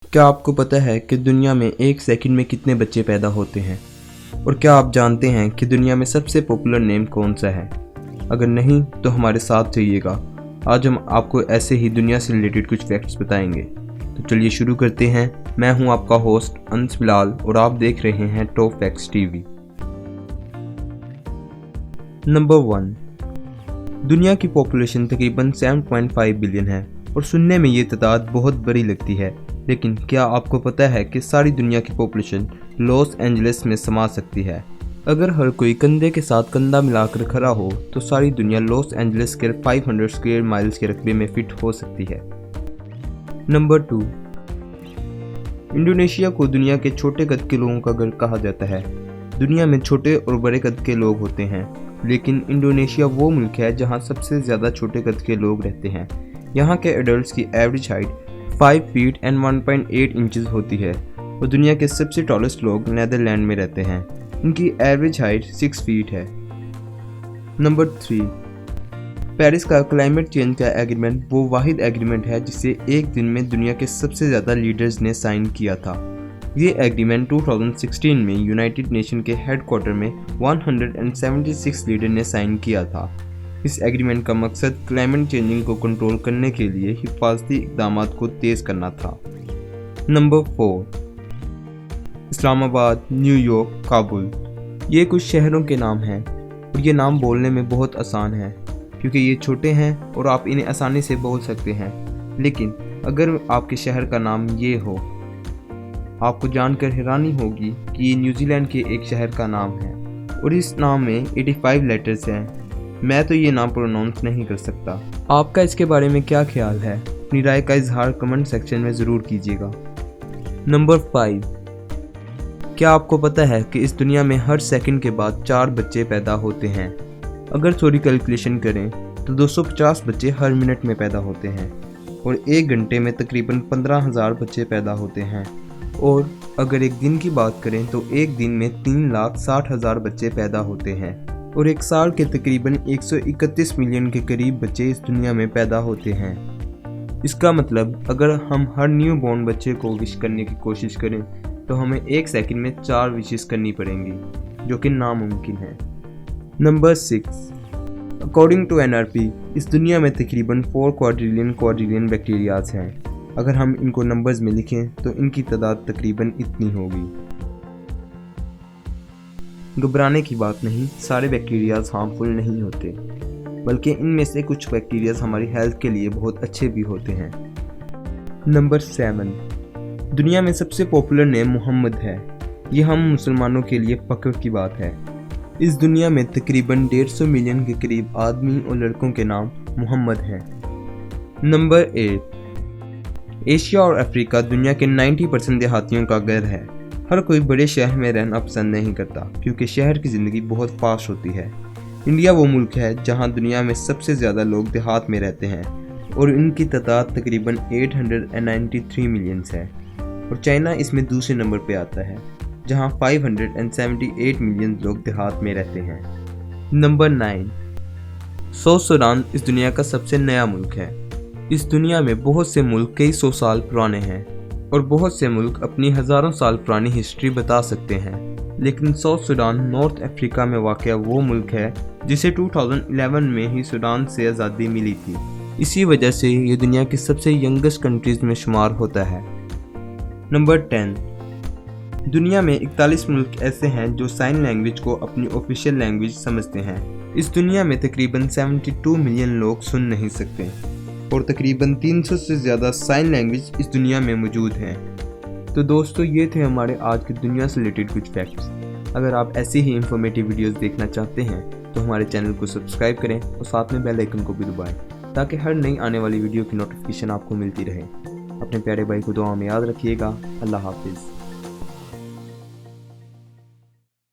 क्या आपको पता है कि दुनिया में एक सेकंड में कितने बच्चे पैदा होते हैं? और क्या आप जानते हैं कि दुनिया में सबसे पॉपुलर नेम कौन सा है? अगर नहीं तो हमारे साथ रहिएगा। आज हम आपको ऐसे ही दुनिया से रिलेटेड कुछ फैक्ट्स बताएंगे। तो चलिए शुरू करते हैं। मैं हूं आपका होस्ट अंश बिलाल और आप देख रहे हैं टॉप फैक्ट्स टीवी। नंबर 1, दुनिया की पॉपुलेशन तकरीबन 7.5 बिलियन है और सुनने में ये तादाद बहुत बड़ी लगती है, लेकिन क्या आपको पता है कि सारी दुनिया की पॉपुलेशन लॉस एंजलिस में समा सकती है? अगर हर कोई कंधे के साथ कंधा मिलाकर खड़ा हो तो सारी दुनिया लॉस एंजलिस के 500 स्क्वायर माइल्स के रकबे में फिट हो सकती है। नंबर 2, इंडोनेशिया को दुनिया के छोटे कद के लोगों का घर कहा जाता है। दुनिया में छोटे और बड़े कद के लोग होते हैं, लेकिन इंडोनेशिया वो मुल्क है जहां सबसे ज़्यादा छोटे कद के लोग रहते हैं। यहाँ के एडल्ट्स की average height 5 feet and 1.8 inches होती है और दुनिया के सबसे टॉलेस्ट लोग नेदरलैंड में रहते हैं। इनकी एवरेज हाइट 6 फीट है। नंबर 3, पेरिस का क्लाइमेट चेंज का एग्रीमेंट वो वाहिद एग्रीमेंट है जिसे एक दिन में दुनिया के सबसे ज़्यादा लीडर्स ने साइन किया था। ये एग्रीमेंट 2016 में यूनाइटेड नेशन के हेडक्वार्टर में 176 लीडर ने साइन किया था। इस एग्रीमेंट का मकसद क्लाइमेट चेंजिंग को कंट्रोल करने के लिए हिफाजती इक़दाम को तेज़ करना था। नंबर 4, इस्लामाबाद, न्यूयॉर्क, काबुल, ये कुछ शहरों के नाम हैं और ये नाम बोलने में बहुत आसान है क्योंकि ये छोटे हैं और आप इन्हें आसानी से बोल सकते हैं। लेकिन अगर आपके शहर का नाम ये हो, आपको जानकर हैरानी होगी कि ये न्यूजीलैंड के एक शहर का नाम है और इस नाम में 85 लेटर्स हैं। मैं तो ये नाम प्रोनाउंस नहीं कर सकता। आपका इसके बारे में क्या ख्याल है? अपनी राय का इजहार कमेंट सेक्शन में ज़रूर कीजिएगा। नंबर 5, क्या आपको पता है कि इस दुनिया में हर सेकंड के बाद 4 बच्चे पैदा होते हैं? अगर थोड़ी कैलकुलेशन करें तो 250 बच्चे हर मिनट में पैदा होते हैं और 1 घंटे में तकरीबन 15,000 बच्चे पैदा होते हैं। और अगर एक दिन की बात करें तो एक दिन में 3,60,000 बच्चे पैदा होते हैं और एक साल के तकरीबन 131 मिलियन के करीब बच्चे इस दुनिया में पैदा होते हैं। इसका मतलब अगर हम हर न्यू बॉर्न बच्चे को विश करने की कोशिश करें तो हमें 1 सेकंड में 4 विशेस करनी पड़ेंगी, जो कि नामुमकिन है। नंबर 6, अकॉर्डिंग टू NRP इस दुनिया में तकरीबन 4 क्वाड्रिलियन बैक्टीरियाज हैं। अगर हम इनको नंबर्स में लिखें तो इनकी तादाद तकरीबन इतनी होगी। घबराने की बात नहीं, सारे बैक्टीरियाज हार्मफुल नहीं होते, बल्कि इनमें से कुछ बैक्टीरियाज हमारी हेल्थ के लिए बहुत अच्छे भी होते हैं। नंबर 7, दुनिया में सबसे पॉपुलर नेम मोहम्मद है। ये हम मुसलमानों के लिए फख्र की बात है। इस दुनिया में तकरीबन 150 मिलियन के करीब आदमी और लड़कों के नाम मोहम्मद हैं। नंबर 8, एशिया और अफ्रीका दुनिया के 90% देहातियों का घर है। हर कोई बड़े शहर में रहना पसंद नहीं करता क्योंकि शहर की ज़िंदगी बहुत फास्ट होती है। इंडिया वो मुल्क है जहां दुनिया में सबसे ज़्यादा लोग देहात में रहते हैं और इनकी तादाद तकरीबन 893 मिलियन है और चाइना इसमें दूसरे नंबर पे आता है जहां 578 मिलियन लोग देहात में रहते हैं। नंबर 9, साउथ सूडान इस दुनिया का सबसे नया मुल्क है। इस दुनिया में बहुत से मुल्क कई 100 साल पुराने हैं और बहुत से मुल्क अपनी हज़ारों साल पुरानी हिस्ट्री बता सकते हैं, लेकिन साउथ सूडान नॉर्थ अफ्रीका में वाक़या वो मुल्क है जिसे 2011 में ही सूडान से आज़ादी मिली थी। इसी वजह से ये दुनिया की सबसे यंगेस्ट कंट्रीज़ में शुमार होता है। नंबर 10, दुनिया में 41 मुल्क ऐसे हैं जो साइन लैंग्वेज को अपनी ऑफिशियल लैंग्वेज समझते हैं। इस दुनिया में तकरीबन 72 मिलियन लोग सुन नहीं सकते और तकरीबन 300 से ज़्यादा साइन लैंग्वेज इस दुनिया में मौजूद हैं। तो दोस्तों, ये थे हमारे आज की दुनिया से रिलेटेड कुछ फैक्ट्स। अगर आप ऐसी ही इंफॉर्मेटिव वीडियोस देखना चाहते हैं तो हमारे चैनल को सब्सक्राइब करें और साथ में बेल आइकन को भी दबाएं ताकि हर नई आने वाली वीडियो की नोटिफिकेशन आपको मिलती रहे। अपने प्यारे भाई को दुआ में याद रखिएगा। अल्लाह हाफिज़।